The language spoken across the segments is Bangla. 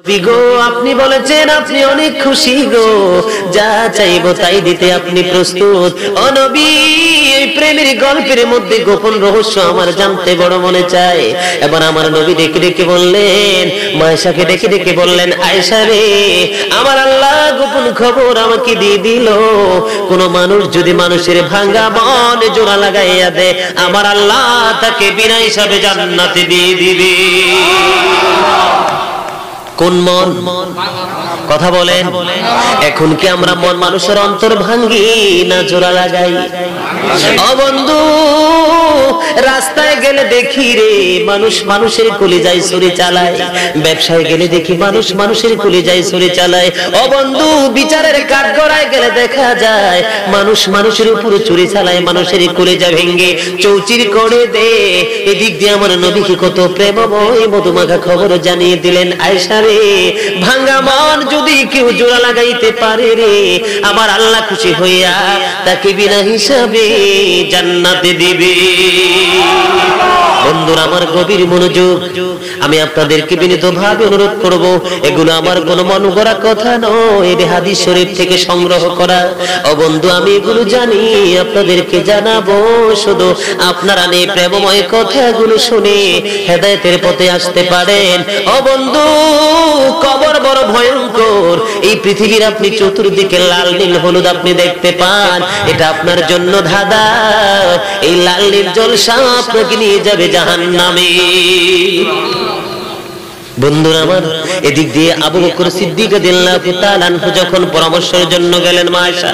গো আপনি বলেছেন আপনি অনেক খুশি গো, যা চাইবো তাই দিতে আপনি প্রস্তুত। ও নবী, এই প্রেমের গল্পের মধ্যে গোপন রহস্য আমার জানতে বড় মনে চায়। এবার আমার নবী ডেকে ডেকে বললেন, মায়েশাকে ডেকে ডেকে বললেন, আয়েশা রে, আমার আল্লাহ গোপন খবর আমাকে দিয়ে দিল। কোন মানুষ যদি মানুষের ভাঙ্গা মন জোড়া লাগাইয়া দেয়, আমার আল্লাহ তাকে বিনা হিসাবে জান্নাতে দিয়ে দিবে। কোন মন? কথা বলেন। এখন কি আমরা মন মানুষের অন্তর ভাঙ্গি না জোড়া লাগাই? ও বন্ধু, রাস্তায় গেলে দেখি রে মানুষ মানুষের কলিজায় ছুরি চালায়, ব্যবসায় গেলে দেখি মানুষ মানুষের কলিজায় ছুরি চালায়। ও বন্ধু, বিচারের কাঠগড়ায় গেলে দেখা যায় মানুষ মানুষের উপর ছুরি চালায়, মানুষের কলিজা ভেঙ্গে চৌচির করে দে। এদিক দিয়ে আমার নবীকে কত প্রেমময় মধুমাখা খবর জানিয়ে দিলেন, আয়েশা রে, ভাঙ্গা মন যদি কেউ জোড়া লাগাইতে পারে রে, আমার আল্লাহ খুশি হইয়া তাকে বিনা হিসাবে জান্নাতে দিবে। বন্ধুরা আমার গভীর মনোযোগ, আমি আপনাদেরকে বিনীতভাবে অনুরোধ করব, এগুলো আমার কোনো মন গড়া কথা নয়, এর হাদিস শরীফ থেকে সংগ্রহ করা। ও বন্ধু, আমি এগুলো জানি, আপনাদেরকে জানাবো, শুধু আপনারা এই প্রেমময় কথাগুলো শুনে হেদায়েতের পথে আসতে পারেন। ও বন্ধু, কবর বড় ভয়ঙ্কর। এই পৃথিবীর আপনি চতুর্দিকে লাল নীল হলুদ আপনি দেখতে পান, এটা আপনার জন্য ধাঁধা। এই লাল নীল জলসা আপনাকে নিয়ে যাবে জাহান্নামে। বন্ধুরা আমার, এদিক দিয়ে আবু বকর সিদ্দিক রাদিয়াল্লাহু তাআলা আনহু যখন পরামর্শের জন্য গেলেন মায়েশা,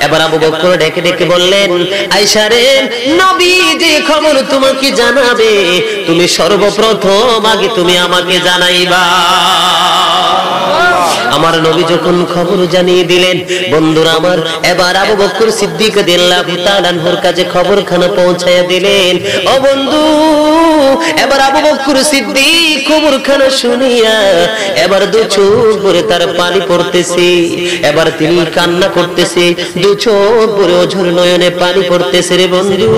এবার আবু বকর ডেকে ডেকে বললেন, আয়েশা রে, নবী যে খবর তোমাকে জানাবে, তুমি সর্বপ্রথম আগে তুমি আমাকে জানাইবা। আমার নবী যখন খবর জানিয়ে দিলেন, বন্ধুরা আমার, এবার আবু বকর সিদ্দিক রাদিয়াল্লাহু তাআলা আনহুর কাছে খবরখানা পৌঁছায়া দিলেন। ও বন্ধু, এবার আবু বকর সিদ্দিক খবরখানা শুনিয়া এবার দু চোখ ভরে তার পানি পড়তেছে, এবার তিনি কান্না করতেছে, দু চোখ ভরে অঝর নয়নে পানি পড়তেছে রে বন্ধু।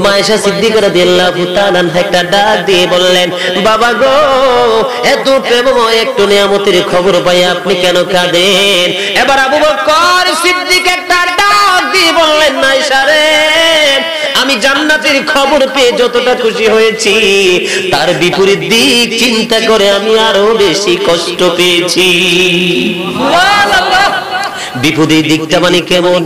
মায়েশা সিদ্দিকা রাদিয়াল্লাহু তাআলা একটা ডাক দিয়ে বললেন, বাবা গো, এত প্রেমময় একটু নিয়ামতের খবর পাই আপনি কেন কাঁদেন? এবার আবু বকর সিদ্দিক একটা ডাক দিয়ে বললেন, আয়েশা রে, আমি জান্নাতের খবর পেয়ে যতটা খুশি হয়েছি, তার বিপরীত দিক চিন্তা করে আমি আরো বেশি কষ্ট পেয়েছি। সুবহানাল্লাহ। বিপদের দিকটা মানে কেমন?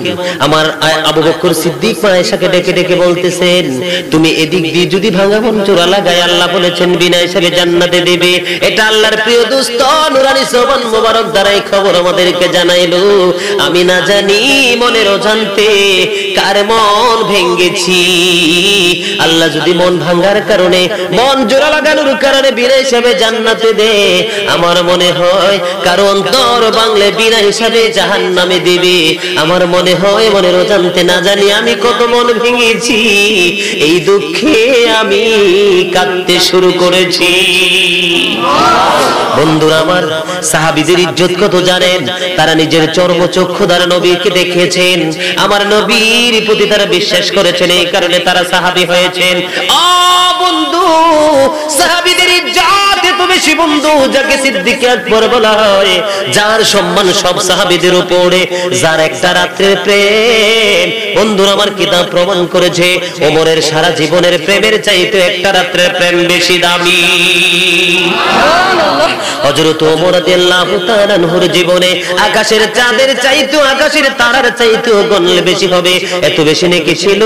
আমার আবু বকর সিদ্দিক আয়েশাকে ডেকে ডেকে বলতেছেন, তুমি এদিক দিয়ে যদি ভাঙা মন জোড়া লাগায়, আল্লাহ বলেছেন বিনা হিসাবে জান্নাতে দেবে। এটা আল্লাহর প্রিয় দোস্ত নুরানি সোবান মোবারক দ্বারা এই খবর আমাদেরকে জানাইলো। আমি না জানি মনের অজান্তে কার মন ভেঙ্গেছি। আল্লাহ যদি মন ভাঙার কারণে, মন জোড়া লাগানোর কারণে বিনা হিসাবে জান্নাতে দে, আমার মনে হয় কারো অন্তর বাংলে বিনা হিসাবে জাহান্নামে দেবে। আমার মনে হয় মনের অজান্তে না জানি আমি কত মন ভেঙেছি, এই দুঃখে আমি কাঁদতে শুরু করেছি। বন্ধুরা আমার, সাহাবীদের ইজ্জত কত জানেন? তারা নিজের চর্মচক্ষু দ্বারা নবীকে দেখেছেন, আমার নবীর প্রতি তারা বিশ্বাস করেছেন, এই কারণে তারা সাহাবী হয়েছেন। বন্ধু, সাহাবীদের ইজ্জত এত বেশি বন্ধু, যাকে সিদ্দিক আকবর বলা হয়, যার সম্মান সব সাহাবীদের উপরে, যার একটা রাত্রের প্রেম, বন্ধুরা আমার কিতাব প্রমাণ করেছে ওমরের সারা জীবনের প্রেমের চাইতে একটা রাত্রের প্রেম বেশি দামি। হযরত ওমর রাদিয়াল্লাহু তাআলা আনহুর জীবনে আকাশের চাঁদের চাইতে, আকাশের তারার চাইতে গণলে বেশি হবে, এত বেশি নেকি ছিল।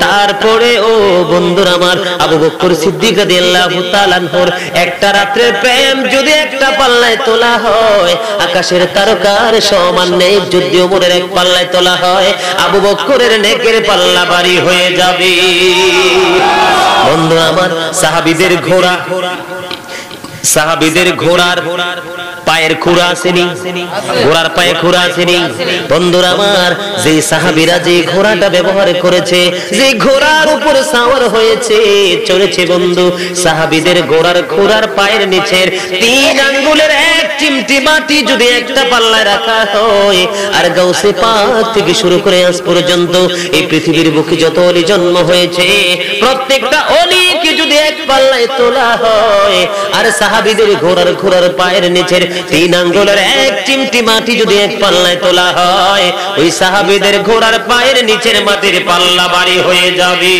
তারপরে ও বন্ধুরা আমার, আবু বকর সিদ্দিক রাদিয়াল্লাহু তাআলা আনহুর একটা রাত্রের প্রেম যদি একটা পাল্লায় তোলা হয়, আকাশের তারকার সমান নেই। যদি ওমরের এক পাল্লায় তোলা হয়, আবু বকরের নেকের পাল্লা ভারী হয়ে যাবে। বন্ধু আমার, সাহাবীদের ঘোড়া, সাহাবীদের ঘোড়ার পায়ের খুরা আসেনি, ঘোড়ার পায়ে খুরা আসেনি। বন্ধুরা আমার, যে সাহাবীরা যে ঘোড়াটা ব্যবহার করেছে, যে ঘোড়ার উপর সাওয়ার হয়েছে, চড়েছে, বন্ধু, সাহাবীদের ঘোড়ার খুরার পায়ের নিচের 3 আঙ্গুলের এক চিমটি মাটি যদি একটা পাল্লায় রাখা হয়, আর গাউসে পাক থেকে শুরু করে আজ পর্যন্ত এই পৃথিবীর বুকে যত অলি জন্ম হয়েছে, প্রত্যেকটা অলিকে যদি এক পাল্লায় তোলা হয়, আর সাহাবীদের ঘোড়ার পায়ের নিচের 3 আঙ্গুলের এক চিমটি মাটি যদি এক পাল্লায় তোলা হয়, ওই সাহাবীদের ঘোড়ার পায়ের নিচের মাটির পাল্লা ভারী হয়ে যাবে।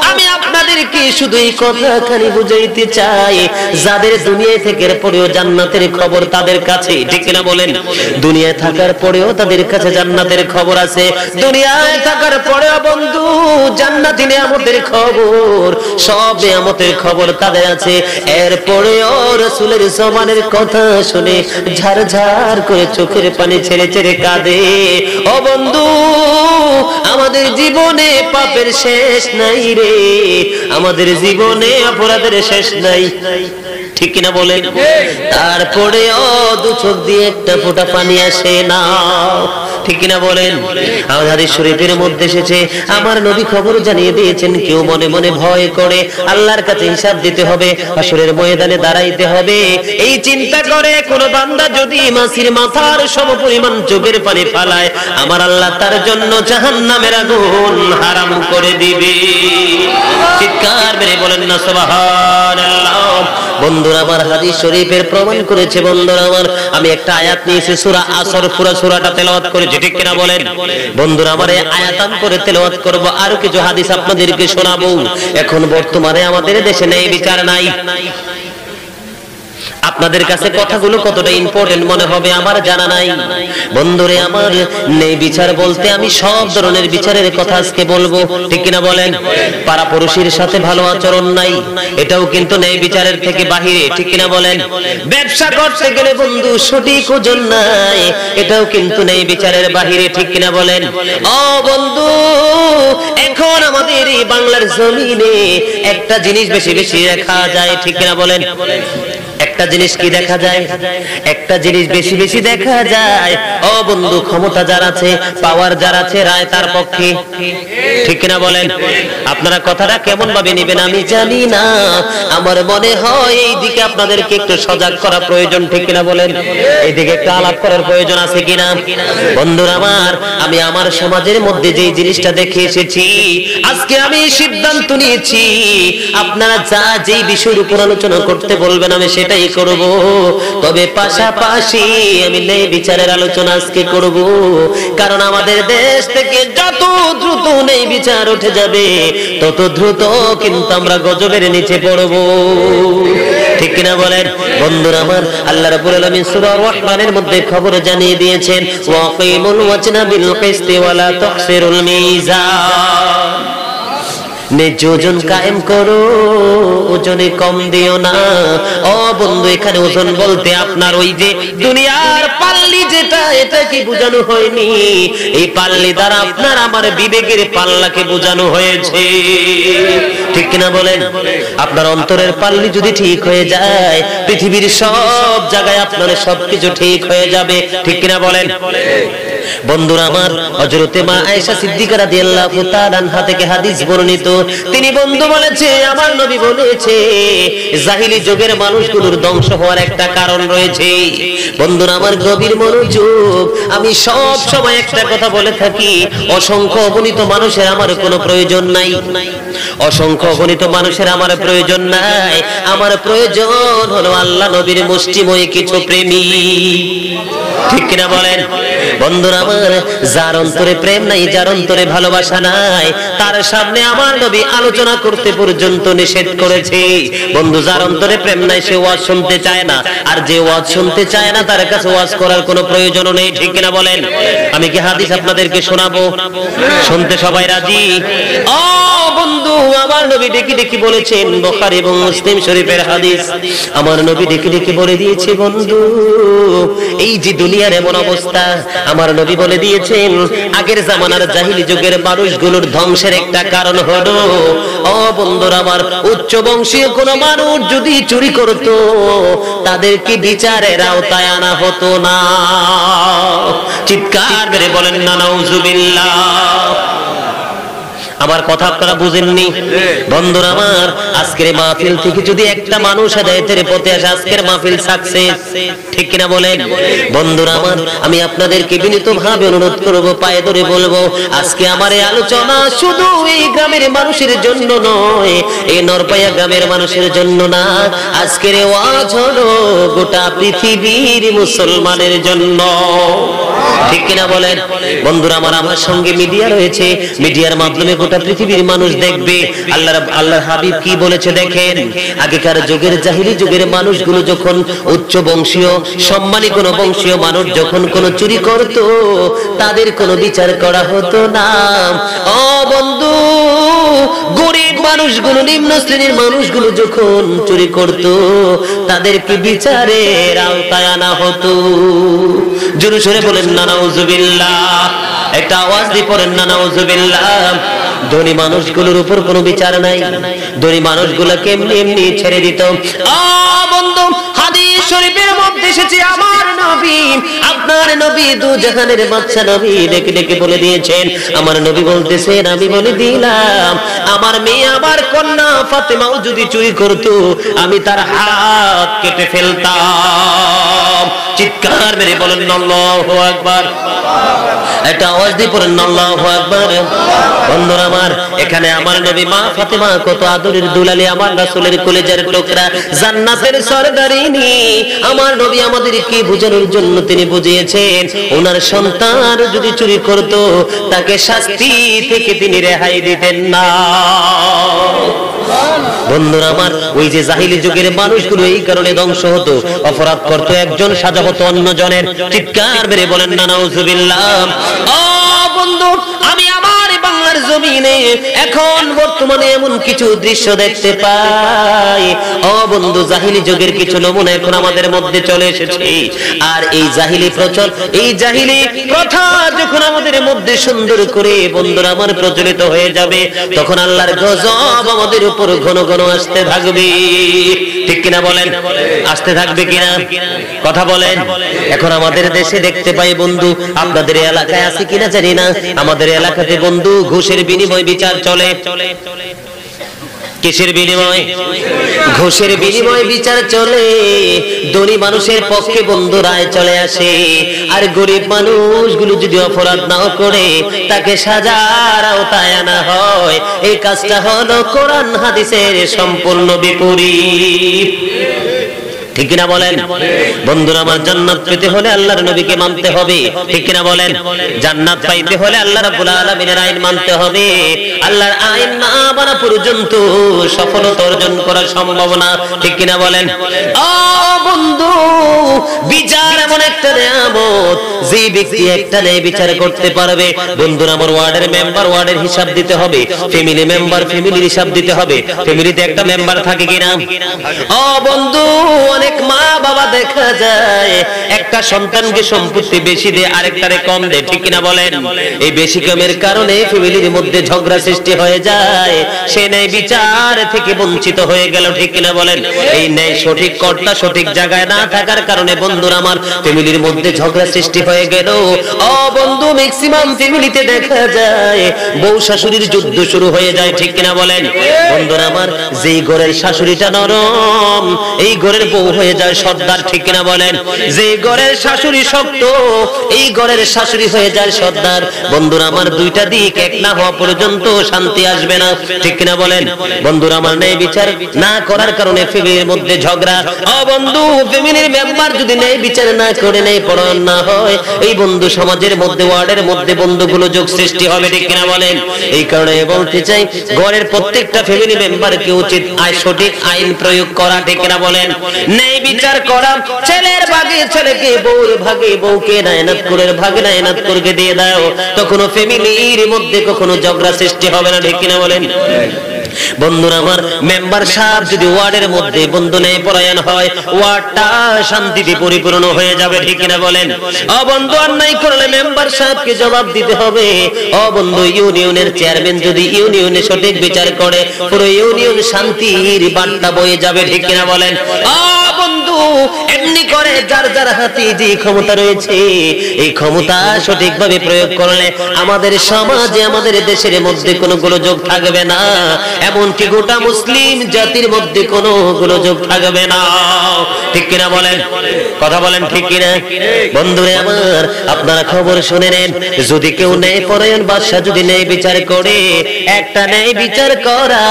আমি আপনাদেরকে শুধু এই কথাখানি বুঝাইতে চাই, যাদের দুনিয়ায় থাকার পরেও জান্নাতের খবর তাদের কাছে, ঠিক কিনা বলেন? দুনিয়ায় থাকার পরেও তাদের কাছে জান্নাতের খবর আছে। দুনিয়ায় থাকার পরেও বন্ধু জান্নাতি নিয়ামতের খবর, সব নিয়ামতের খবর তাদের আছে। এরপরেও রাসূলের জবানের কথা শুনে ঝারঝার করে চোখের পানি ছেড়ে ছেড়ে কাঁদে। ও বন্ধু, আমাদের জীবনে পাপের শেষ নাই রে, আমাদের জীবনে অপরাধের শেষ নাই, ঠিক কিনা বলেন? তারপরে দু চোখ দিয়ে একটা ফোঁটা পানি আসে না, ঠিক কিনা বলেন? হাদিস শরীফের মধ্যে এসেছে, আমার নবী খবর জানিয়ে দিয়েছেন, কেউ মনে মনে ভয় করে আল্লাহর কাছে হিসাব দিতে হবে, হাসরের ময়দানে দাঁড়াইতে হবে, এই চিন্তা করে কোন বান্দা যদি মাছির মাথার সমপরিমাণ চোখের পানি ফালায়, আমার আল্লাহ তার জন্য জাহান্নামের আগুন হারাম করে দিবে। চিৎকার মেরে বলেন না সুবহানাল্লাহ। বন্ধুরা আমার, হাদিস শরীফের প্রমাণ করেছে। বন্ধুরা আমার, আমি একটা আয়াত নিয়েছি সূরা আসর, পুরো সূরাটা তেলাওয়াত করেছি, ঠিক কিনা বলেন? বন্ধুরা আমার, এই আয়াত আমি করে তেলাওয়াত করব, আর কিছু হাদিস আপনাদেরকে শোনাবো। এখন বর্তমানে আমাদের দেশে ন্যায় বিচার নাই। আপনাদের কাছে কথাগুলো কতটা ইম্পর্টেন্ট মনে হবে আমার জানা নাই। বন্ধুরে আমার, ন্যায় বিচার বলতে আমি সব ধরনের বিচারের কথা আজকে বলবো, ঠিক কিনা বলেন? পাড়াপড়শির সাথে ভালো আচরণ নাই, এটাও কিন্তু ন্যায় বিচারের থেকে বাহিরে, ঠিক কিনা বলেন? ব্যবসা করতে গেলে বন্ধু সঠিক ওজন নাই, এটাও কিন্তু ন্যায় বিচারের বাহিরে, ঠিক কিনা বলেন? ও বন্ধু, এখন আমাদের এই বাংলার জমিনে একটা জিনিস বেশি বেশি দেখা যায়, ঠিক কিনা বলেন? একটা জিনিস কি দেখা যায়? একটা জিনিস বেশি বেশি দেখা যায়, ও বন্ধু, ক্ষমতা যার আছে, পাওয়ার যার আছে, রায় তার পক্ষে, ঠিক কিনা বলেন? আপনারা কথাটা কেমন ভাবে নেবেন আমি জানি না, আমার মনে হয় এই দিকে আপনাদেরকে একটু সজাগ করা প্রয়োজন, ঠিক কিনা বলেন? এই দিকে একটা আলাপ করার প্রয়োজন আছে কিনা? বন্ধুরা আমার, আমি আমার সমাজের মধ্যে যে জিনিসটা দেখে এসেছি, আজকে আমি সিদ্ধান্ত নিয়েছি, আপনারা যা যেই বিষয়ের উপর আলোচনা করতে বলবেন আমি সেটাই করব, তবে পাশাপাশি আমি ন্যায় বিচারের আলোচনা আজকে করব, কারণ আমাদের দেশ থেকে যত দ্রুত ন্যায় বিচার উঠে যাবে তত দ্রুত কিন্তু আমরা গজবের নিচে পড়ব, ঠিক কিনা বলেন? বন্ধুরা আমার, আল্লাহ রাব্বুল আলামিন সূরা রহমানের মধ্যে খবর জানিয়ে দিয়েছেন, ওয়াকিমুল ওয়াজনা বিল কিসতি ওয়ালা তুখসিরুল মিজান, ন্যায্য ওজন কায়েম করো, ওজনে কম দিও না। ও বন্ধু, এখানে ওজন বলতে আপনার ওই যে দুনিয়ার পাল্লি যেটা, এটা কি বোঝানো হয়নি? এই পাল্লি দ্বারা আপনার আমার বিবেকের পাল্লাকে বোঝানো হয়েছে, ঠিক কিনা বলেন? আপনার অন্তরের পাল্লি যদি ঠিক হয়ে যায়, পৃথিবীর সব জায়গায় আপনার সবকিছু ঠিক হয়ে যাবে, ঠিক কিনা বলেন? বন্ধুরা আমার, হযরতে মা আয়েশা সিদ্দিকা রাদিয়াল্লাহু তাআলা আনহা থেকে হাদিস বর্ণিত, তিনি বন্ধু বলেছে, আমার নবী বলেছে, জাহিলি যুগের মানুষগুলোর ধ্বংস হওয়ার একটা কারণ রয়েছে। বন্ধুরা আমার, গভীর মনোযোগ, আমি সব সময় একটা কথা বলে থাকি, অসংখ্য অগণিত মানুষের আমার কোনো প্রয়োজন নাই, অসংখ্য অগণিত মানুষের আমার প্রয়োজন নাই, আমার প্রয়োজন হলো আল্লাহ নবীর মুষ্টিময় কিছু প্রেমী, ঠিক কিনা বলেন? বন্ধুরা আমার, যার অন্তরে প্রেম নাই, যার অন্তরে ভালোবাসা নাই, তার সামনে আমার নবী আলোচনা করতে পর্যন্ত নিষেধ করেছে। বন্ধু, যার অন্তরে প্রেম নাই সে ওয়াজ শুনতে চায় না, আর যে ওয়াজ শুনতে চায় না তার কাছে ওয়াজ করার কোনো প্রয়োজন নেই, ঠিক কিনা বলেন? আমি কি হাদিস আপনাদেরকে শোনাবো? শুনতে সবাই রাজি? ও বন্ধু, আমার নবী ডেকে ডেকে বলেছেন, বুখারী এবং মুসলিম শরীফের হাদিস, আমার নবী ডেকে ডেকে বলে দিয়েছে, বন্ধু, এই যে দুনিয়ার এমন অবস্থা, আমার নবী বলে দিয়েছেন, আগের জামানার জাহিলি যুগের মানুষগুলোর ধ্বংসের একটা কারণ হলো, ও বন্ধুরা আমার, উচ্চ বংশীয় কোন মানুষ যদি চুরি করত, তাদেরকে বিচারের আওতায় আনা হতো না। চিৎকার করে বলেন না নাউজুবিল্লাহ। আমার কথা আপনারা বুঝেননি? বন্ধুরা আমার, আজকের মাহফিল থেকে যদি একটা মানুষ হেদায়েতের পথে আসে, আজকের মাহফিল সাকসেস, ঠিক কিনা বলেন? বন্ধুরা আমার, আমি আপনাদেরকে বিনীতভাবে অনুরোধ করব, পায়ে ধরে বলবো, আজকে আমার এই আলোচনা শুধু এই গ্রামের মানুষের জন্য নয়, এই নরপাইয়া গ্রামের মানুষের জন্য না, আজকের ওয়াজ হলো গোটা পৃথিবীর মুসলমানের জন্য, ঠিক কিনা বলেন? বন্ধুরা আমার, আমার সঙ্গে মিডিয়া রয়েছে, মিডিয়ার মাধ্যমে গোটা পৃথিবীর মানুষ দেখবে আল্লাহর হাবিব কি বলেছে দেখেন। আগেকার যুগের জাহিলি যুগের মানুষগুলো যখন উচ্চ বংশীয় সম্মানী কোন বংশীয় মানুষ যখন কোন চুরি করত, তাদের কোনো বিচার করা হতো না। ও বন্ধু, গরিব মানুষগুলো, নিম্ন শ্রেণীর মানুষগুলো যখন চুরি করত, তাদেরকে বিচারের আওতায় আনা হতো। জোরে সোরে বলেন না নাউজুবিল্লাহ, একটা আওয়াজ দিয়ে পড়েন না নাউজুবিল্লাহ। ধনী মানুষগুলোর উপর কোনো বিচার নাই, ধনী মানুষগুলোকে এমনি এমনি ছেড়ে দিত। বন্ধু, হাদিস শরীফের মধ্যে এসেছে, আমার নবী, আপনার নবী, দু জাহানের বাদশা নবী ডেকে ডেকে বলে দিয়েছেন, আমার নবী বলতেছেন, আমি বলে দিলাম, আমার মেয়ে, আমার কন্যা ফাতেমাও যদি চুরি করতো, আমি তার হাত কেটে ফেলতাম। চিৎকার মেরে বলেন আল্লাহু আকবার, একটা আওয়াজ দিয়ে পড়েন আল্লাহু আকবার। বন্ধুরা আমার, এখানে আমার নবী মা ফাতেমা কত আদরের দুলালি, আমার রাসূলের কলিজার টুকরা, জান্নাতের সরদারিনী। আমার নবী আমাদের কি বোঝানোর জন্য তিনি বুঝিয়েছেন, ওনার সন্তান যদি চুরি করত, তাকে শাস্তি থেকে তিনি রেহাই দিতেন না। বন্ধুরা আমার, ওই যে জাহিলি যুগের মানুষগুলো এই কারণে ধ্বংস হতো, অপরাধ করত একজন, সাজা হতো অন্যজনের। চিৎকার মেরে বলেন না নাউজুবিল্লাহ। বন্ধু, আমি আমার বাংলার জমিনে এখন বর্তমানে এমন কিছু দৃশ্য দেখতে পাই। বন্ধু, জাহিলি যুগের কিছু নমুনা এখন আমাদের মধ্যে চলে এসেছে। আর এই জাহিলি প্রচল, এই জাহিলি প্রথা যখন আমাদের মধ্যে সুন্দর করে বন্ধুরা আমার প্রচলিত হয়ে যাবে, তখন আল্লাহর গজব আমাদের উপর ঘন ঘন আসতে থাকবে, ঠিক কিনা বলেন? আসতে থাকবে কিনা? কথা বলেন। এখন আমাদের দেশে দেখতে পাই বন্ধু, আপনাদের এলাকায় আছে কিনা জানি না, আমাদের এলাকাতে বন্ধু ঘুষের বিনিময় বিচার চলে। কিসের বিনিময়? ঘুষের বিনিময় বিচার চলে। ধনী মানুষের পক্ষে বন্ধু রায় চলে আসে, আর গরিব মানুষগুলো যদি অপরাধ নাও করে, তাকে সাজার আওতায় আনা হয়। এই কাজটা হলো কোরআন হাদিসের সম্পূর্ণ বিপরীত, ঠিক কিনা বলেন? বন্ধুরা আমার, জান্নাত পেতে হলে আল্লাহর নবীকে মানতে হবে, ঠিক কিনা বলেন? জান্নাত পাইতে হলে আল্লাহ রাব্বুল আলামিনের আইন মানতে হবে। আল্লাহর আইন না মানা পর্যন্ত সফলতা অর্জন করা সম্ভব না, ঠিক কিনা বলেন? বন্ধু, বিচার এমন একটা নিয়ামত, যে ব্যক্তি একটা ন্যায় বিচার করতে পারবে, বন্ধুরা আমার, ওয়ার্ডের মেম্বার ওয়ার্ডের হিসাব দিতে হবে, ফ্যামিলি মেম্বার ফ্যামিলির হিসাব দিতে হবে। ফ্যামিলিতে একটা মেম্বার থাকে কিনা? বন্ধু, অনেক মা বাবা দেখা যায় একটা সন্তানকে সম্পত্তি বেশি দেয়, আরেকটারে কম দেয়, ঠিক কিনা বলেন? এই বেশি কমের কারণে ফ্যামিলির মধ্যে ঝগড়া সৃষ্টি হয়ে যায়, সে ন্যায় বিচার থেকে বঞ্চিত হয়ে গেল, ঠিক কিনা বলেন? এই ন্যায় সঠিক কর্তা সঠিক জায়গায় না থাকার কারণে বন্ধুরা আমার, ফ্যামিলির মধ্যে ঝগড়া সৃষ্টি হয়ে গেল। বন্ধু, ম্যাক্সিমাম ফ্যামিলিতে দেখা যায় বউ শাশুড়ির যুদ্ধ শুরু হয়ে যায়, ঠিক কিনা বলেন? বন্ধুরা আমার, যেই ঘরের শাশুড়িটা নরম, এই ঘরের বউ হয়ে যায় সর্দার, ঠিক কিনা বলেন? যে ঘরের শাশুড়ি শক্ত, এই ঘরের শাশুড়ি হয়ে যায় সর্দার। বন্ধুরা আমার, দুইটা দিক এক না হওয়া পর্যন্ত শান্তি আসবে না, ঠিক কিনা বলেন? বন্ধুরা আমার, ন্যায় বিচার না করার কারণে ফ্যামিলির মধ্যে ঝগড়া। বন্ধু, ফ্যামিলির মেম্বার যদি ন্যায় বিচার না করে, ন্যায় পরায়ণ না হয়, এই বন্ধু সমাজের মধ্যে ওয়ার্ডের মধ্যে বন্ধুগুলো যোগ সৃষ্টি হবে, ঠিক কিনা বলেন? এই কারণে বলতে চাই, ঘরের প্রত্যেকটা ফ্যামিলি মেম্বারকে উচিত সঠিক আইন প্রয়োগ করা, ঠিক কিনা বলেন? ন্যায় বিচার করা, ছেলের ভাগে ছেলেকে, বউর ভাগে বউকে, নায়নাতকুরের ভাগে নায়নাতকুরকে দিয়ে দাও, তখনও ফ্যামিলির মধ্যে কখনো ঝগড়া সৃষ্টি হবে না, ঠিক কিনা বলেন? বন্ধুরা আমার, মেম্বার সাহেব যদি ওয়ার্ডের মধ্যে বন্ধু নেই পরায়ণ হয়, ওয়ার্ডটা শান্তিতে পরিপূর্ণ হয়ে যাবে, ঠিক কিনা বলেন? বন্ধু, অন্যায় করলে মেম্বার সাহেবকে জবাব দিতে হবে। বন্ধু, ইউনিয়নের চেয়ারম্যান যদি ইউনিয়নে সঠিক বিচার করে, পুরো ইউনিয়ন শান্তির বার্তা বয়ে যাবে, ঠিক কিনা বলেন? বন্ধু, বন্ধু এমনি করে যার যার হাতে যে ক্ষমতা রয়েছে এই ক্ষমতা সঠিকভাবে প্রয়োগ করলে আমাদের সমাজে আমাদের দেশের মধ্যে কোনো গোলযোগ থাকবে না, এমনকি গোটা মুসলিম জাতির মধ্যে কোনো গোলযোগ থাকবে না। ঠিক কিনা বলেন? কথা বলেন ঠিক কিনা? বন্ধুরে আমার, আপনারা খবর শুনে নেন, যদি কেউ ন্যায় পরায়ণ বাদশা যদি ন্যায় বিচার করে, একটা ন্যায় বিচার করা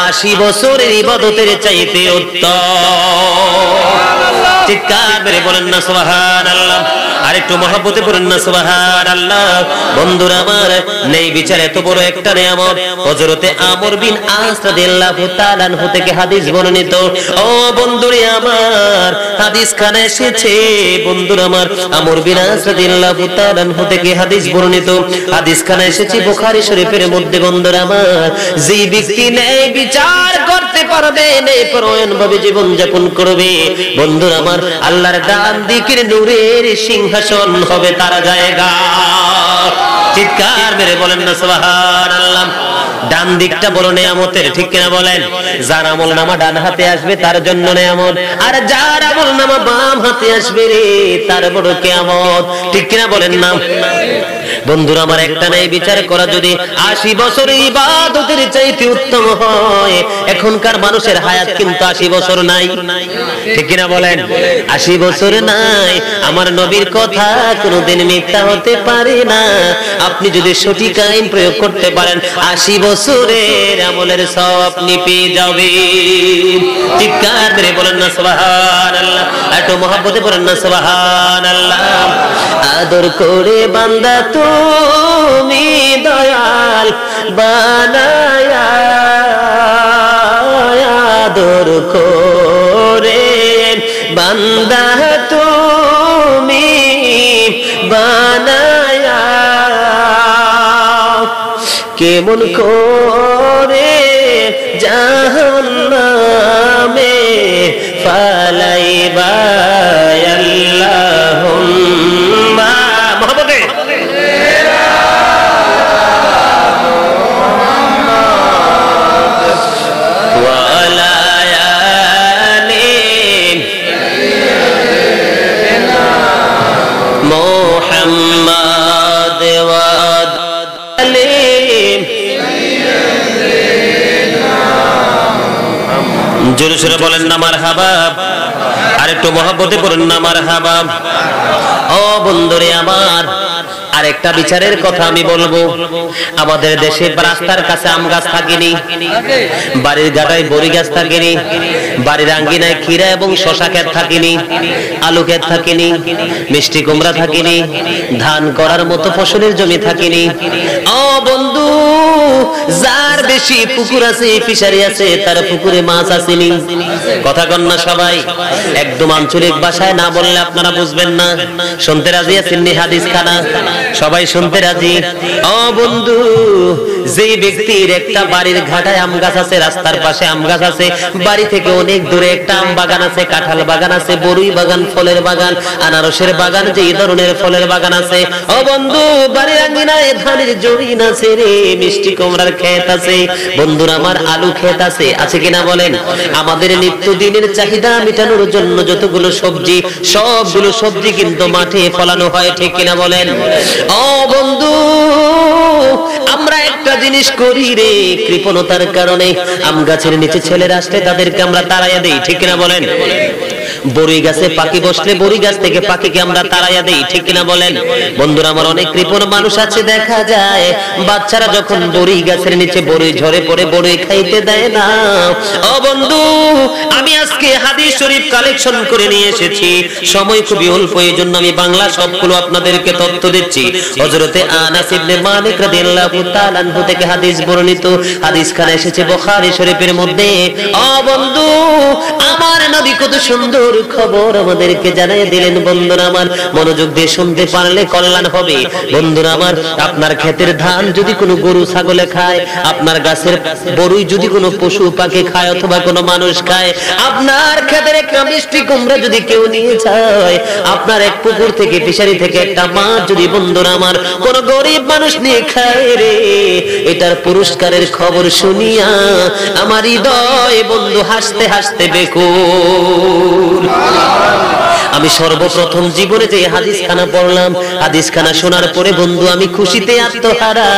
80 বছরের ইবাদতের চাইতে উত্তম। চিৎকার মেরে বলেন না সুবহানাল্লাহ। আরেকটু মহব্বতে বলেন না সুবহানাল্লাহ। বন্ধুরা আমার, ন্যায় বিচার এত বড় একটা নিয়ামত। হযরতে আমর বিন আস রাদিয়াল্লাহু তাআলা আনহু থেকে হাদিস বর্ণিত। ও বন্ধুরে আমার, হাদিস খানে এসেছে বন্ধুরা আমার, আমর বিন আস রাদিয়াল্লাহু তাআলা আনহু থেকে হাদিস বর্ণিত। হাদিস খানে এসেছে বুখারী শরীফের মধ্যে। বন্ধুরা আমার, যে ব্যক্তি ন্যায় বিচার করতে পারবে, ন্যায় পরায়ণ ভাবে জীবন যাপন করবে, বন্ধুরা আমার, আল্লাহর ডান দিকের নূরের সিংহাসন হবে তার জায়গা। চিৎকার মেরে বলেন না সুবহানাল্লাহ। ডান দিকটা বড় নিয়ামতের, ঠিক কিনা বলেন? যার আমল নামা ডান হাতে আসবে তার জন্য নিয়ামত, আর যার আমল নামা বাম হাতে আসবে রে তার বড় কিয়ামত। ঠিক কিনা বলেন না? বন্ধুরা আমার, একটা ন্যায় বিচার করা যদি 80 বছরের ইবাদতের চাইতে উত্তম হয়, এখনকার মানুষের হায়াত কিন্তু 80 বছর নাই। ঠিক কিনা বলেন? 80 বছর নাই। আমার নবীর কথা কোনোদিন মিথ্যা হতে পারে না। আপনি যদি সঠিক আইন প্রয়োগ করতে পারেন, 80 বছরের আমলের সব আপনি পেয়ে যাবেন। চিৎকার করে বলেন না সুবহানাল্লাহ। একটু মহব্বতে বলেন না সুবহানাল্লাহ। আদর করে বান্দা তুমি দয়াল বানায়া, আদর করে বান্দা তুমি বানায়া, কেমন করে জাহান্নামে ফালাইবা আল্লাহুম্মা। মহব্বতে মুহাম্মদ ওয়া আলি জোরে জোরে বলেন না মারহাবা। আর একটু মহব্বতে বলেন না মারহাবা। ও বন্ধুরে আমার, আরেকটা বিচারের কথা আমি বলবো। আমাদের দেশে রাস্তার কাছে আম গাছ থাকেনি, বাড়ির গাটায় বড়ি গাছ থাকেনি, বাড়ির আঙ্গিনায় ক্ষীরা এবং শশা ক্ষেত থাকেনি, আলু ক্ষেত থাকেনি, মিষ্টি কুমড়া থাকেনি, ধান করার মতো ফসলের জমি থাকেনি। ও বন্ধু, যার বেশি পুকুর আছে, ফিশারি আছে, তার পুকুরে মাছ আসেনি। কথা কন না সবাই? একদম আঞ্চলিক ভাষায় না বললে আপনারা বুঝবেন না। শুনতে রাজি আছেন নি হাদিস খানা? সবাই শুনতে রাজি? ও বন্ধু, যে ব্যক্তির একটা বাড়ির ঘাটায় আম গাছ আছে, রাস্তার পাশে আম গাছ আছে, বাড়ি থেকে অনেক দূরে একটা আম বাগান আছে, কাঁঠাল বাগান আছে, বরুই বাগান, ফলের বাগান, আনারসের বাগান, যে ধরনের ফলের বাগান আছে, ও বন্ধু, বাড়ির আঙ্গিনায় ধানের জমিন আছে রে, মিষ্টি কুমড়ার ক্ষেত আছে, বন্ধুরা আমার আলু ক্ষেত আছে, আছে কিনা বলেন? আমাদের নিত্যদিনের চাহিদা মেটানোর জন্য যতগুলো সবজি, সবগুলো সবজি কিন্তু মাঠে ফলানো হয়, ঠিক কিনা বলেন? ও বন্ধু, আমরা একটা জিনিস করি রে, কৃপণতার কারণে আম গাছের নিচে ছেলেরা আসলে তাদেরকে আমরা তাড়াইয়া দেই, ঠিক কিনা বলেন? বড়ই গাছে পাখি বসলে বড়ই গাছ থেকে পাখিকে আমরা তাড়াইয়া দেই, ঠিক কিনা বলেন? বন্ধুরা আমার, অনেক কৃপণ মানুষ আছে, দেখা যায় বাচ্চারা যখন বড়ই গাছের নিচে বড়ই ঝরে পড়ে বড়ই খাইতে দেয় না। ও বন্ধু, আমি আজকে হাদিস শরীফ কালেকশন করে নিয়ে এসেছি, সময় খুবই অল্প, এই জন্য আমি বাংলা সবগুলো আপনাদেরকে তথ্য দিচ্ছি। হযরতে আনাস ইবনে মালিক রাদিয়াল্লাহু তাআলা আনহু থেকে হাদিস বর্ণিত, হাদিস খানে এসেছে বুখারী শরীফের মধ্যে। ও বন্ধু, আমার নবী কত সুন্দর খবর আমাদেরকে জানিয়ে দিলেন। বন্ধুরা আমার, মনোযোগ দিয়ে শুনতে পারলে কল্যাণ হবে। বন্ধুরা আমার, আপনার ক্ষেতের ধান যদি কোনো গরু ছাগলে খায়, আপনার গাছের বড়ই যদি কোনো পশু পাখি খায় অথবা কোনো মানুষ খায়, আপনার ক্ষেতের একটা মিষ্টি কুমড়া যদি কেউ নিয়ে যায়, আপনার এক পুকুর থেকে, ফিশারি থেকে একটা মাছ যদি বন্ধুরা আমার কোন গরিব মানুষ নিয়ে খায় রে, এটার পুরস্কারের খবর শুনিয়া আমার হৃদয় বন্ধু হাসতে হাসতে বেকুল। আমি সর্বপ্রথম জীবনে যে হাদিসখানা পড়লাম, হাদিসখানা শোনার পরে বন্ধু আমি খুশিতে আত্মহারা,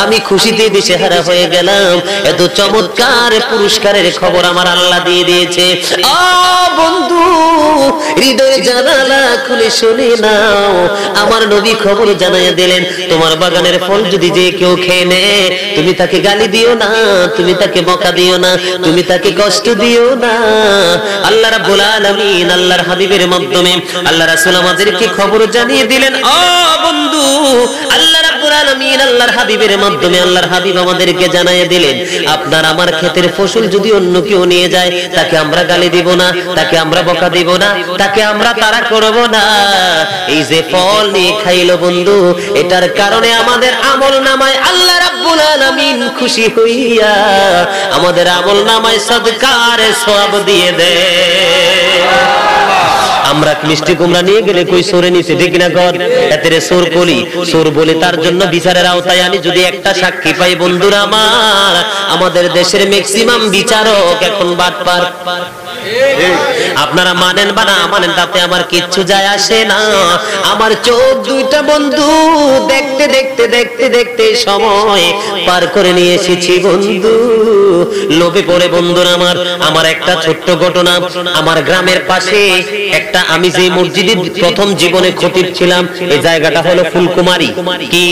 আমি খুশিতে দিশেহারা হয়ে গেলাম। এত চমৎকার পুরস্কারের খবর আমার আল্লাহ দিয়ে দিয়েছে। বন্ধু হৃদয়ে জানালা খুলে শুনে নাও, আমার নবী খবর জানাইয়া দিলেন, তোমার বাগানের ফল যদি যে কেউ খেয়ে নেয়, তুমি তাকে গালি দিও না, তুমি তাকে বকা দিও না, তুমি তাকে কষ্ট দিও না। আল্লাহ রাব্বুল আলামিন আল্লাহর হাবিবের মাধ্যমে আল্লাহ রাসূল আমাদেরকে খবর জানিয়ে দিলেন। বন্ধু আল্লাহ রাব্বুল আলামিন আল্লাহর হাবিবের মাধ্যমে আল্লাহর হাবিব আমাদেরকে জানিয়ে দিলেন, আপনার আমার ক্ষেতের ফসল যদি অন্য কেউ নিয়ে যায়, তাকে আমরা গালি দিব না, তাকে আমরা বকা দিব না, তাকে আমরা তাড়া করব না। এই যে ফল নিয়ে খাইলো বন্ধু, এটার কারণে আমাদের আমলনামায় আল্লাহ রাব্বুল আলামিন খুশি হইয়া আমাদের আমলনামায় সাদকার সওয়াব দিয়ে দেয়। আমরা মিষ্টি কুমড়া নিয়ে গেলে কই সরে নিছে, ঠিক না কর? এতে সোর বলি, সোর বলে তার জন্য বিচারের আওতায় আনি যদি একটা সাক্ষী পাই বন্ধুরা আমার, আমাদের দেশের ম্যাক্সিমাম বিচারক এখন বাটপার। আপনারা মানেন বা না মানেন তাতে আমার কিচ্ছু যায় আসে না। আমার চোখ দুইটা বন্ধু দেখতে দেখতে দেখতে দেখতে সময় পার করে নিয়ে এসেছি বন্ধু। লোভে পড়ে বন্ধুরা আমার একটা ছোট্ট ঘটনা, আমার গ্রামের পাশে একটা, আমি যে মসজিদে প্রথম জীবনে খতিব ছিলাম, এই জায়গাটা হলো ফুলকুমারী। কি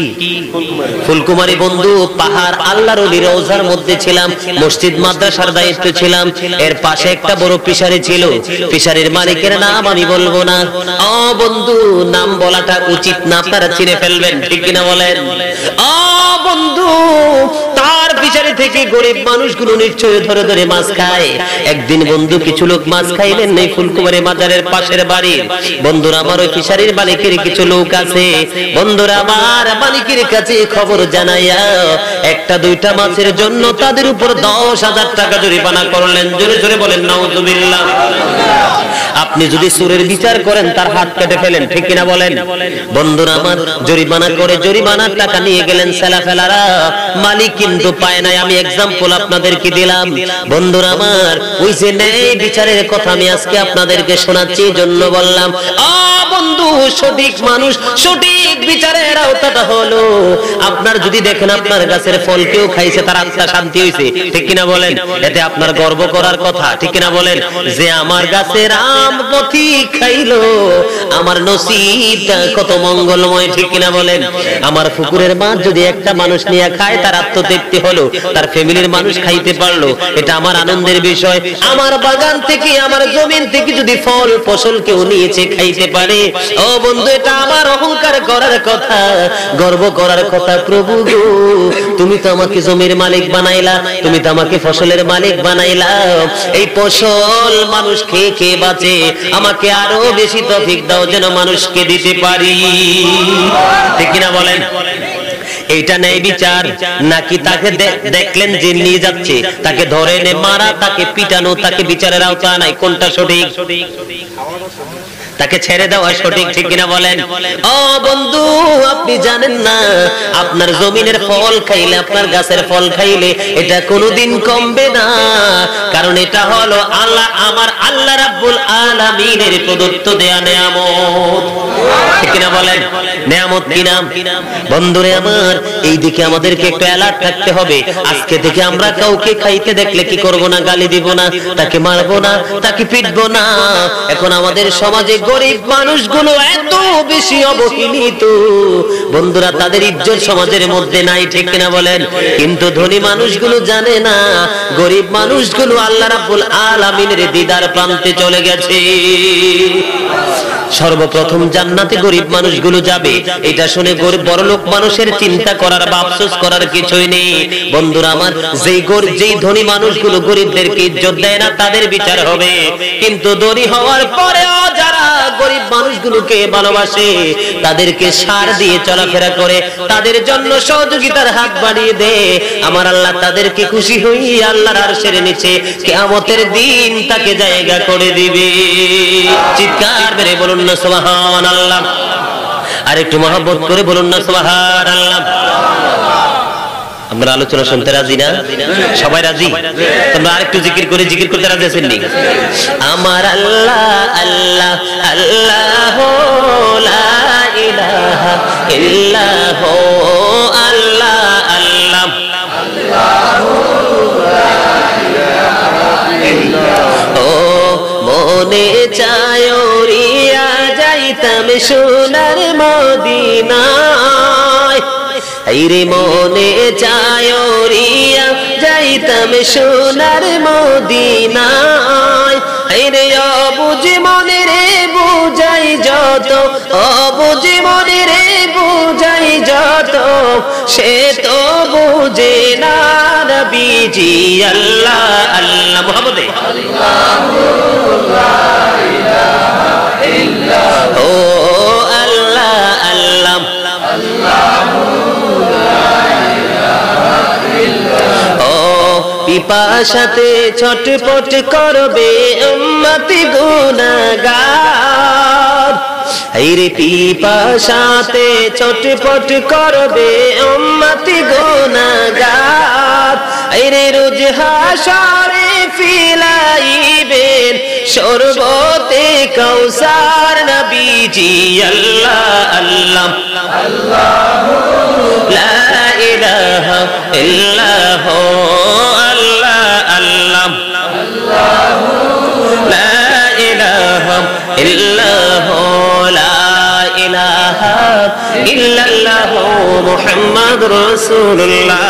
ফুলকুমারী বন্ধু? পাহাড়, আল্লাহর ওলির রওজার মধ্যে ছিলাম, মসজিদ মাদ্রাসার দায়িত্ব ছিলাম। এর পাশে একটা বড় ফিশারি ছিল, ফিশারির মালিকের নাম আমি বলবো না। বন্ধু নাম বলাটা উচিত না, আপনারা চিনে ফেলবেন, ঠিক কিনা বলেন? বন্ধু তার ফিশারি থেকে গরিব মানুষগুলো নিশ্চয় ধরে ধরে মাছ খায়। একদিন বন্ধু কিছু লোক মাছ খাইলেন এই ফুলকুমারী মাজারের পাশের বাড়ির। বন্ধুরা আমার ওই ফিশারির মালিকের কিছু লোক আছে, বন্ধুরা আমার মালিকের কাছে খবর জানাইয়া একটা দুইটা মাছের জন্য তাদের উপর 10,000 টাকা জরিমানা করলেন। জোরে জোরে বলেন নাউজুবিল্লাহ। আপনি যদি সুরের বিচার করেন তার হাত কেটে ফেলেন, ঠিক কিনা বলেন? বন্ধুরা আমার জরিমানা করে জরিমানার টাকা নিয়ে গেলেন সেলাফেলারা, মালিক কিন্তু পায় নাই। আমি এক্সাম্পল আপনাদেরকে দিলাম বন্ধুরা আমার। ওই যে ন্যায় বিচারের কথা আমি আজকে আপনাদেরকে শোনাচ্ছি, জন্য বললাম বন্ধু সঠিক মানুষ, সঠিক বিচারের আওতাটা হলো আপনার যদি দেখেন আপনার গাছের ফল কেউ খাইছে, তার আত্মা শান্তি হয়েছে, ঠিক কিনা বলেন? এতে আপনার গর্ব করার কথা, ঠিক কিনা বলেন? যে আমার গাছের আম পথিক খাইলো, আমার নসিবটা কত মঙ্গলময়, ঠিক কিনা বলেন? আমার পুকুরের মাছ যদি একটা মানুষ নিয়ে খায়, তার আত্মতৃপ্তি হলো, তার ফ্যামিলির মানুষ খাইতে পারলো, এটা আমার আনন্দের বিষয়। আমার বাগান থেকে, আমার জমিন থেকে যদি ফল ফসল কেউ নিয়েছে খাইতে পারে, ও বন্ধু এটা আমার অহংকার করার কথা, গর্ব করার কথা। প্রভু গো, তুমি তো আমাকে জমির মালিক বানাইলা, তুমি তো আমাকে ফসলের মালিক বানাইলা, এই ফসল মানুষ খেয়ে খেয়ে বাঁচে, আমাকে আরো বেশি তৌফিক দাও যেন মানুষকে দিতে পারি, ঠিক কিনা বলেন? এইটা ন্যায় বিচার নাকি তাকে দেখলেন যে নিয়ে যাচ্ছে, তাকে ধরে এনে মারা, তাকে পিটানো, তাকে বিচারের আওতা নাই? কোনটা সঠিক? তাকে ছেড়ে দেওয়া সঠিক, ঠিক কিনা বলেন? বন্ধু আপনি জানেন না, আপনার জমিনের ফল খাইলে, আপনার গাছের ফল খাইলে এটা কোনোদিন কমবে না, কারণ এটা হলো আল্লাহ, আমার আল্লাহ রাব্বুল আলামিনের প্রদত্ত দেয়া নেয়ামত, ঠিক কিনা বলেন? নেয়ামত কি নাম? বন্ধুরে আমার, এই দিকে আমাদেরকে একটু অ্যালার্ট থাকতে হবে। আজকে থেকে আমরা কাউকে খাইতে দেখলে কি করব না? গালি দিব না, তাকে মারবো না, তাকে পিটবো না। এখন আমাদের সমাজে গরিব মানুষগুলো এত বেশি অবহেলিত বন্ধুরা, তাদের ইজ্জত সমাজের মধ্যে নাই, ঠিক কিনা বলেন? কিন্তু ধনী মানুষগুলো জানে না, গরিব মানুষগুলো আল্লাহ রাব্বুল আলামিনের দিদার প্রান্তে চলে গেছে। সর্বপ্রথম জান্নাতে গরিব মানুষগুলো যাবে, এটা শুনে বড়লোক মানুষের চিন্তা করার বা আফসোস করার কিছুই নেই। বন্ধুরা আমার, যেই ধনী মানুষগুলো গরিবদেরকে ইজ্জত দেয় না, তাদের বিচার হবে। কিন্তু ধনী হওয়ার পরেও যারা গরিব মানুষগুলোকে ভালোবাসে, তাদেরকে সার দিয়ে চলাফেরা করে, তাদের জন্য সহযোগিতার হাত বাড়িয়ে দেয়, আমার আল্লাহ তাদেরকে খুশি হয়ে আল্লাহর আরশের নিচে কিয়ামতের দিন তাকে জায়গা করে দিবে। চিৎকার মেরে বলুন না সুবহানাল্লাহ। আর একটু মহব্বত করে বলুন না সুবহানাল্লাহ। আমরা আলোচনা শুনতে রাজি না? সবাই রাজি? তোমরা আরেকটু জিকির করতে রাজি আছেন নি? আমার আল্লাহ আল্লাহ আল্লাহ লা ইলাহা ইল্লাহ আল্লাহ আল্লাহ ও মনে চায় উড়িয়া যাইতাম সোনার মদিনায়, রে মনে চায় উড়িয়া যাইতাম সোনার মদিনায়, রে অবুঝ মনে রে বুঝাই যত, অবুঝ মনে রে বুঝাই যত, সে তো বুঝে না নবীজি আল্লাহ আল্লাহ মুহাম্মদে ও আল্লাহ আল্লাহ ও পিপাসাতে ছটপট করবে উম্মতি গুনাহগার, রে পিপাসাতে ছটপট করবে উম্মতি গুনাহগার, রে রোজ হাসরে ফিলাইবেন শরবতে কাউসার নবীজি আল্লাহ আল্লাহ লা ইলাহা ইল্লাহ আল্লাহ আল্লাহ লা ইলাহা ইল্লাহ লা ইলাহা ইল্লাল্লাহ মুহাম্মাদুর রাসূলুল্লাহ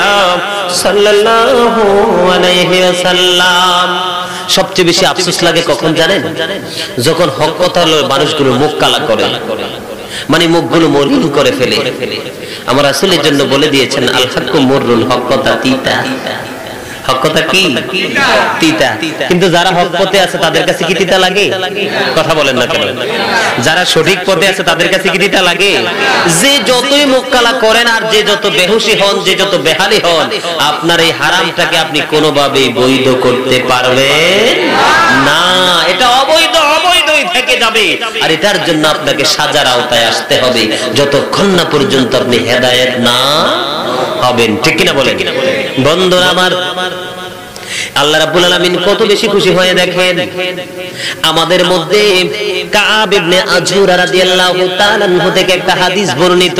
সাল্লাল্লাহু আলাইহি ওয়াসাল্লাম। সবচেয়ে বেশি আফসোস লাগে কখন জানেন? যখন হক কথা মানুষগুলো মুখ কালা করে, মানে মুখগুলো মলিন করে ফেলে। আমার রাসূলের জন্য বলে দিয়েছেন আল হাক্কু মুররুল, হক কথা তিতা। হক কথা কি? তিতা। কিন্তু যারা হক পথে আছে তাদের কাছে কি তিতা লাগে? কথা বলেন না কেন? যারা সঠিক পথে আছে তাদের কাছে কি তিতা লাগে? যে যতই মুখ কালা করেন আর যে যত বেহুশি হন, যে যত বেহালি হন, আপনার এই হারামটাকে আপনি কোনোভাবেই বৈধ করতে পারবেন না। এটা অবৈধ, অবৈধই থেকে যাবে। আর এটার জন্য আপনাকে সাজার আওতায় আসতে হবে যতক্ষণ না পর্যন্ত আপনি হেদায়েত না হবেন। ঠিক কিনা বলেন? বন্ধুরা আমার, আল্লাহ রাব্বুল আলামিন কত বেশি খুশি হয়ে দেখেন আমাদের মধ্যে কাব ইবনে আজুরা রাদিয়াল্লাহু তাআলা আনহু থেকে একটা হাদিস বর্ণিত।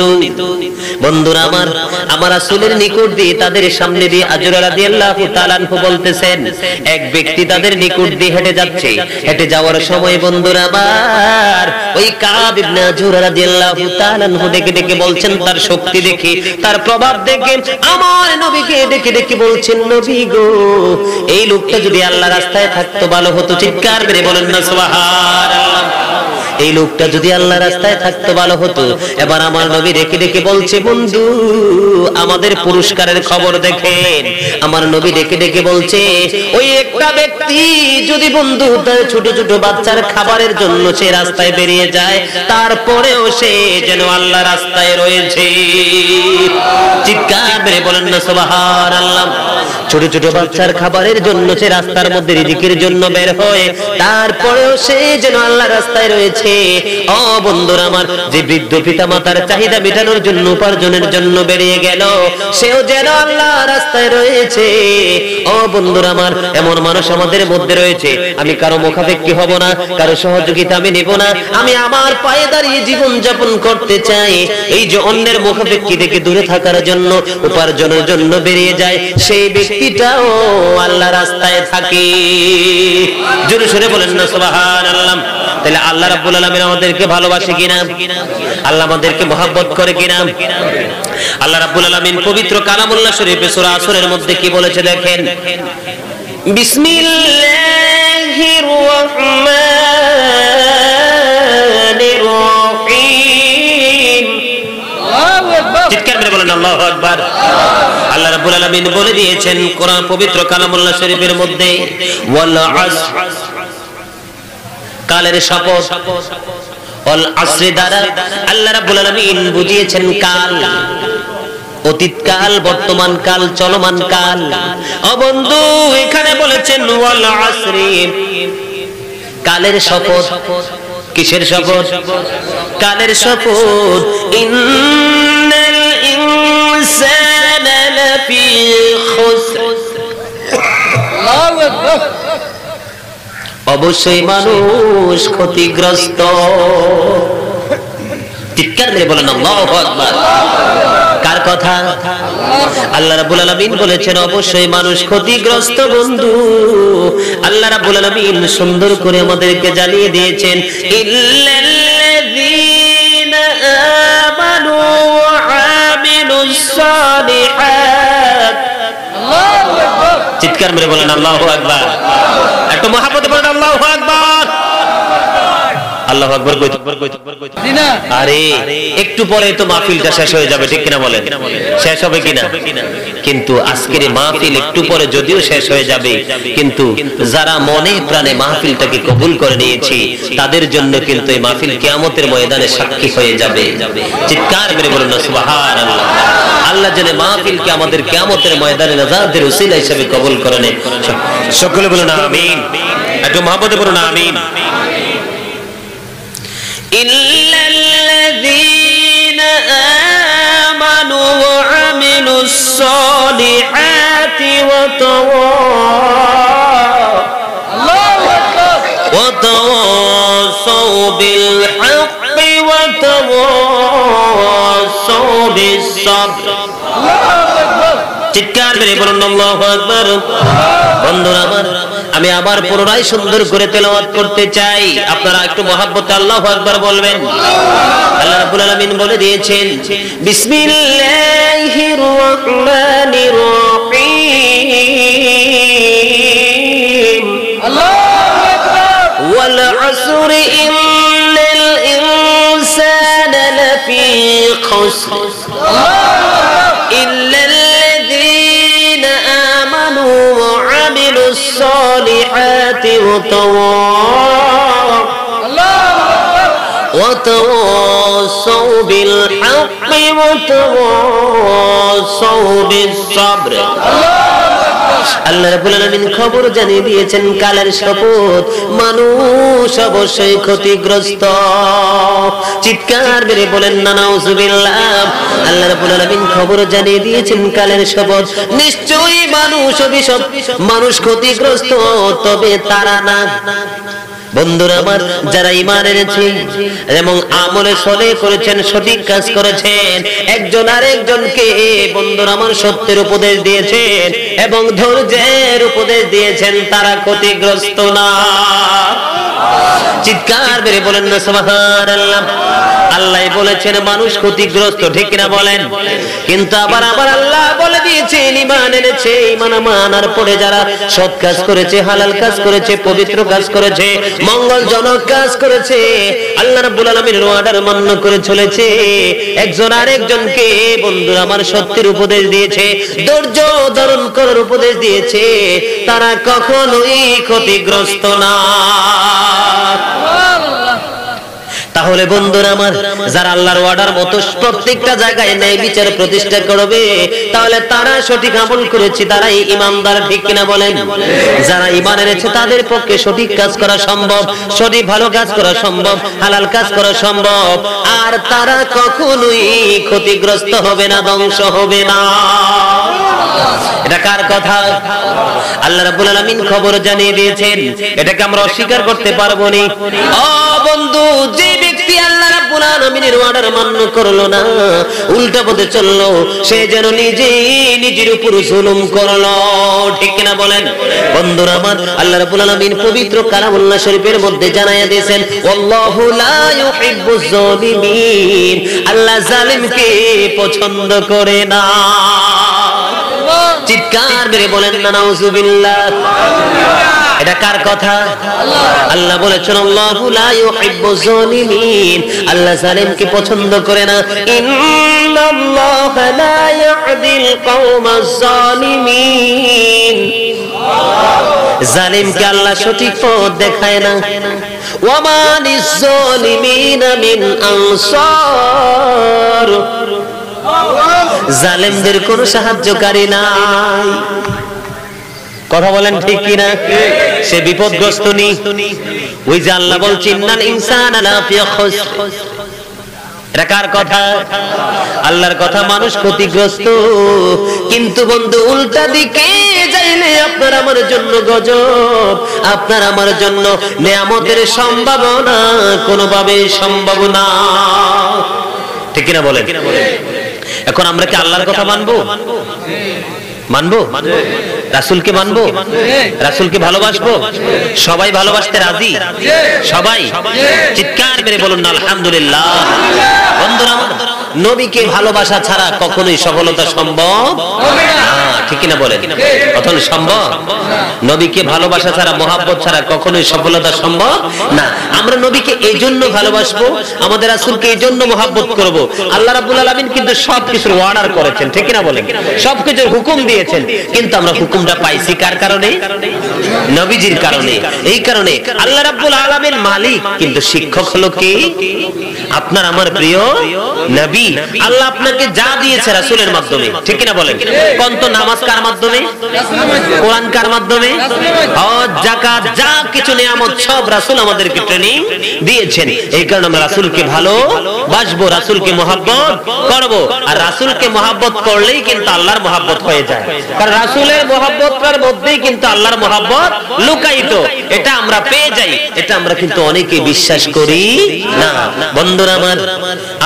বন্ধুরা আমার, আমার রাসূলের নিকট দিয়ে তাদের সামনে দিয়ে আজুরা রাদিয়াল্লাহু তাআলা আনহু বলতেছেন, এক ব্যক্তি তাদের নিকট দিয়ে হেঁটে যাচ্ছে। হেঁটে যাওয়ার সময় বন্ধুরা আমার ওই কাব ইবনে আজুরা রাদিয়াল্লাহু তাআলা আনহু ডেকে ডেকে বলছেন, তার শক্তি দেখে, তার প্রভাব দেখে আমার নবীকে ডেকে ডেকে বলছেন, নবী গো, এই লোকটা যদি আল্লাহ রাস্তায় থাকতো ভালো হতো। চিৎকার মেরে বলেন না সুবহানাল্লাহ। এই লোকটা যদি আল্লাহ রাস্তায় থাকতো ভালো হতো। এবার আমার নবী ডেকে ডেকে বলছে, বন্ধু আমাদের পুরস্কারের খবর দেখেন। আমার নবী ডেকে ডেকে বলছে, ওই একটা ব্যক্তি যদি বন্ধু তার ছোট ছোট বাচ্চার খাবারের জন্য সে রাস্তায় বেরিয়ে যায়, তারপরেও সে যেন আল্লাহ রাস্তায় রয়েছে। চিৎকার মেরে বলেন না সুবহানাল্লাহ। ছোট ছোট বাচ্চার খাবারের জন্য সে রাস্তার মধ্যে রিজিকের জন্য বের হয়, তারপরেও সে যেন আল্লাহ রাস্তায় রয়েছে। ও বন্ধুরা আমার, যে বৃদ্ধ পিতা মাতার চাহিদা মেটানোর জন্য উপার্জনের জন্য বেরিয়ে গেল, সেও যেন আল্লাহ রাস্তায় রয়েছে। ও বন্ধুরা আমার, এমন মানুষ আমাদের মধ্যে রয়েছে। আমি কারো মুখাপেক্ষী হব না, কারো সহযোগিতা আমি নেব না। আমি আমার পায়ে দাঁড়িয়ে জীবন যাপন করতে চাই। এই যে অন্যের মুখাপেক্ষী থেকে দূরে থাকার জন্য উপার্জনের জন্য বেরিয়ে যায়, সেই ব্যক্তিটাও আল্লাহ রাস্তায় থাকে। জোরে সোরে বলেন না সুবহানাল্লাহ। তাহলে আল্লাহ রাব্বুল আলামিন আমাদেরকে ভালোবাসে কিনা? আল্লাহ আমাদেরকে মহব্বত করে কিনা? আল্লাহ রাব্বুল আলামিন পবিত্র কালামুল্লাহ শরীফে সূরা আসরের মধ্যে কি বলেছে দেখেন, বিসমিল্লাহির রহমানির রহিম। চিৎকার করে বলেন আল্লাহু আকবার। আল্লাহ রাব্বুল আলামিন বলে দিয়েছেন কোরআন পবিত্র কালামুল্লাহ শরীফের মধ্যে, ওয়াল আসর, কালের শপথ। ওয়াল আসর দ্বারা আল্লাহ রাব্বুল আলামিন বুঝিয়েছেন কাল, অতীত কাল, বর্তমান কাল, চলমান কাল। ও বন্ধু, এখানে বলেছেন ওয়াল আসর, কালের শপথ। কিসের শপথ? কালের শপথ। ইন্নাল ইনসানা লাফি খুসর। আল্লাহু আকবার। অবশ্যই মানুষ ক্ষতিগ্রস্ত। চিৎকার মেরে বলেন আল্লাহু আকবার। কার কথা? আল্লাহ রাব্বুল আলামিন বলেছেন অবশ্যই মানুষ ক্ষতিগ্রস্ত বন্ধু। আল্লাহ রাব্বুল আলামিন সুন্দর করে আমাদেরকে জানিয়ে দিয়েছেন ইল্লাল্লাযীনা আমানু ওয়া আমিলুস সালিহাত। আল্লাহু আকবার। চিৎকার মেরে বলেন আল্লাহু আকবার। একটু মহব্বতে বলেন আল্লাহু আকবার। আল্লাহু আকবার কইতে দিনা। আরে একটু পরে তো মাহফিলটা শেষ হয়ে যাবে, ঠিক কিনা বলেন? শেষ হবে কিনা? কিন্তু আজকের এই মাহফিল একটু পরে যদিও শেষ হয়ে যাবে, কিন্তু যারা মনে প্রাণে মাহফিলটাকে কবুল করে নিয়েছে তাদের জন্য কিন্তু এই মাহফিল কিয়ামতের ময়দানে সাক্ষী হয়ে যাবে। চিৎকার মেরে বলুন না সুবহানাল্লাহ। আল্লাহ যেন মাহফিলকে আমাদের কিয়ামতের ময়দানে নাজাতের উসিলা হিসেবে কবুল করে নেন। সকলে বলুন আমিন। একটু মহব্বতে বলুন আমিন। ইল্লাল্লাযীনা আমানু ওয়া আমিলুস সালিহাতি ওয়া তাওয়াসাউ বিল হাক্কি ওয়া তাওয়াসাউ বিস সাবর। চিৎকার করে বলুন আল্লাহু আকবার। বন্ধুরা আমার, আমি আবার পুনরায় সুন্দর করে তেলাওয়াত করতে চাই, আপনারা একটু মহব্বতে আল্লাহু আকবার বলবেন। আল্লাহ রাব্বুল আলামিন বলে দিয়েছেন বিসমিল্লাহির রহমানির রহিম। আল্লাহু আকবার। ওয়াল আসরি ইন্নাল ইনসানা লাফি খুসর ইল্লাল্লাযীনা আমানু ওয়া আমিলুস সালিহাতি ওয়া তাওয়াসাউ বিল হাক্কি ওয়া তাওয়াসাউ বিস সাবর। আল্লাহ রাব্বুল আলামিন খবর জানিয়ে দিয়েছেন কালের শপথ মানুষ অবশ্যই ক্ষতিগ্রস্ত। চিৎকার মেরে বলেন না নাউজুবিল্লাহ। আল্লাহ রাব্বুল আলামিন খবর জানিয়ে দিয়েছেন কালের শপথ নিশ্চয়ই মানুষ অভিশপ্ত, মানুষ ক্ষতিগ্রস্ত, তবে তারা না। বন্ধুরা আমার, যারা ঈমান এনেছে এবং আমলে সলে করেছেন, সঠিক কাজ করেছেন, একজন আরেকজনকে বন্ধুরা আমার সত্যের উপদেশ দিয়েছেন এবং ধৈর্যের উপদেশ দিয়েছেন, তারা ক্ষতিগ্রস্ত না। চিৎকার মেরে বলেন না সুবহানাল্লাহ। আল্লাহ বলেছেন মানুষ ক্ষতিগ্রস্ত, ঠিক কিনা বলেন? কিন্তু আবার আল্লাহ বলে দিয়েছেন ঈমান এনেছে, ঈমান মানার পরে যারা সৎ কাজ করেছে, হালাল কাজ করেছে, পবিত্র কাজ করেছে, মঙ্গলজনক কাজ করেছে, আল্লাহ রাব্বুল আলামিনের ওয়াদার মান্য করে চলেছে, একজন আরেকজনকে বন্ধুরা আমার সত্যের উপদেশ দিয়েছে, ধৈর্য ধারণ করার উপদেশ দিয়েছে, তারা কখনোই ক্ষতিগ্রস্ত না। তাহলে বন্ধুরা আমার, যারা আল্লাহর ওয়াদার মতো প্রত্যেকটা জায়গায় ন্যায় বিচার প্রতিষ্ঠা করবে, তাহলে তারা সঠিক আমল করেছে, তারাই ঈমানদার, ঠিক কিনা বলেন? যারা ঈমান এনেছে তাদের পক্ষে সঠিক কাজ করা সম্ভব, সঠিক ভালো কাজ করা সম্ভব, হালাল কাজ করা সম্ভব, আর তারা কখনোই ক্ষতিগ্রস্ত হবে না, ধ্বংস হবে না। এটা কার কথা? আল্লাহ রাব্বুল আলামিন খবর জানিয়ে দিয়েছেন, এটাকে আমরা অস্বীকার করতে পারবো না। ও বন্ধু, যে ব্যক্তি আল্লাহ রাব্বুল আলামিনের ওয়াদার মান্য করলো না, উল্টা পথে চললো, সে যেন নিজের উপর জুলুম করলো, ঠিক কিনা বলেন? বন্ধুরা আমার, আল্লাহ রাব্বুল আলামিন পবিত্র কালামুল্লাহ শরীফের মধ্যে জানায়া দিয়েছেন আল্লাহু লা ইউহিব্বুজ জালিমিন। আল্লাহ জালিমকে পছন্দ করে না। চিৎকার মেরে বলেন না নাউজুবিল্লাহ। এটা কার কথা? আল্লাহ বলেছেন আল্লাহু লা ইউহিব্বুজ জালিমিন, আল্লাহ জালিমকে পছন্দ করে না। ইন্নাল্লাহা লা ইয়াহদিল কওমাজ জালিমিন, জালিমকে আল্লাহ সঠিক পথ দেখায় না। ওয়া মা লিজ জালিমিনা মিন আনসার, জালেমদের কোন সাহায্যকারী নাই। কথা বলেন ঠিক কিনা? সে বিপদগ্রস্ত নি। ওই যে আল্লাহ বলছেন ইন্নাল ইনসানা লাফি খুসর, এটা কার কথা? আল্লাহর কথা। মানুষ ক্ষতিগ্রস্ত, কিন্তু বন্ধু উল্টা দিকে যাইলে আপনার আমার জন্য গজব, আপনার আমার জন্য নিয়ামতের সম্ভাবনা কোনোভাবে সম্ভব না। ঠিক কিনা বলেন? এখন আমরা কি আল্লাহর কথা মানবো? মানবো? রাসূলকে মানবো? রাসূলকে ভালোবাসবো? সবাই ভালোবাসতে রাজি? সবাই চিৎকার মেরে বলুন না আলহামদুলিল্লাহ। বন্ধুরা আমার, নবীকে ভালোবাসা ছাড়া কখনোই সফলতা সম্ভব না। ঠিক কিনা বলেন? কখনো সম্ভব? নবীকে ভালোবাসা ছাড়া, মহাব্বত ছাড়া কখনোই সফলতা সম্ভব না। আমরা নবীকে এই জন্য ভালোবাসবো, আমাদের রাসূলকে এই জন্য মহাব্বত করব। আল্লাহ রাব্বুল আলামিন কিন্তু সবকিছুর অর্ডার করেছেন। ঠিক কিনা বলেন? সবকিছুর হুকুম দিয়েছেন, কিন্তু আমরা হুকুমটা পাইছি কার কারণে? নবীজির কারণে। এই কারণে আল্লাহ রাব্বুল আলামিন মালিক, কিন্তু শিক্ষক হলো কে? আপনার আমার প্রিয় নবী। আল্লাহ আপনাকে যা দিয়েছে রাসূলের মাধ্যমে। ঠিক কিনা বলেন? কোন তো নামাজ কার মাধ্যমে? কোরআন কার মাধ্যমে? হজ, যাকাত, যা কিছু নিয়ামত সব রাসূল আমাদেরকে ট্রেনিং দিয়েছেন। এই কারণে আমরা রাসূলকে ভালোবাসবো, রাসূলকে মহব্বত করব। আর রাসূলকে মহব্বত করলেই কিন্তু আল্লাহর মহব্বত হয়ে যায়, কারণ রাসূলের মহব্বতের মধ্যেই কিন্তু আল্লাহর মহব্বত লুকায়িত। এটা আমরা পেয়ে যাই, এটা আমরা কিন্তু অনেকে বিশ্বাস করি না। বন্ধুরা আমার,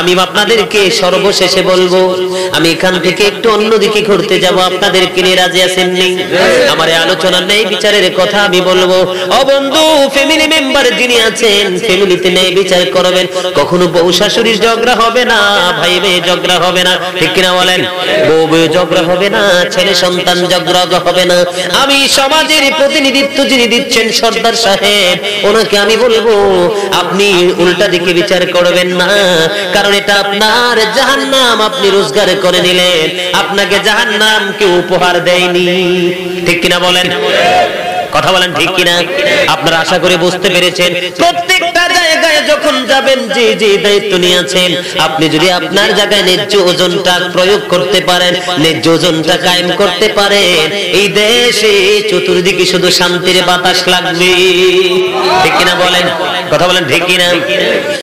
আমি আপনাদেরকে সর্বশেষে বলবো, আমি এখান থেকে একটু অন্যদিকে ঘুরতে যাব, আপনাদেরকে নিয়ে রাজি আছেন নি? আমার এই আলোচনার ন্যায় বিচারের কথা আমি বলবো। ও বন্ধু, ফ্যামিলি মেম্বার যিনি আছেন, ফ্যামিলিতে ন্যায় বিচার করবেন। কখনো বউ শাশুড়ির ঝগড়া হবে না, ভাই মেয়ে ঝগড়া হবে না। ঠিক কিনা বলেন? বউ বউ ঝগড়া হবে না, ছেলে সন্তান ঝগড়া হবে না। আমি সমাজের প্রতিনিধিত্ব যিনি দিচ্ছেন সর্দার সাহেব, ওনাকে আমি বলবো আপনি উল্টা দিকে বিচার করবেন না, কারণ এটা আপনার জাহান্নাম। আপনি রোজগার করে নিলেন, আপনাকে জাহান্নাম কেউ উপহার দেয়নি। ঠিক কিনা বলেন? কথা বলেন ঠিক কিনা? আপনারা আশা করে বুঝতে পেরেছেন। প্রত্যেকটা জায়গায় যখন যাবেন, যে যে দায়িত্ব নিয়েছেন, আপনি যদি আপনার জায়গায় ন্যায্য ওজনটা প্রয়োগ করতে পারেন, ন্যায্য ওজনটা কায়েম করতে পারেন, এই দেশে চতুর্দিকে শুধু শান্তির বাতাস লাগবে। ঠিক কিনা বলেন? কথা বলেন ঠিক কিনা?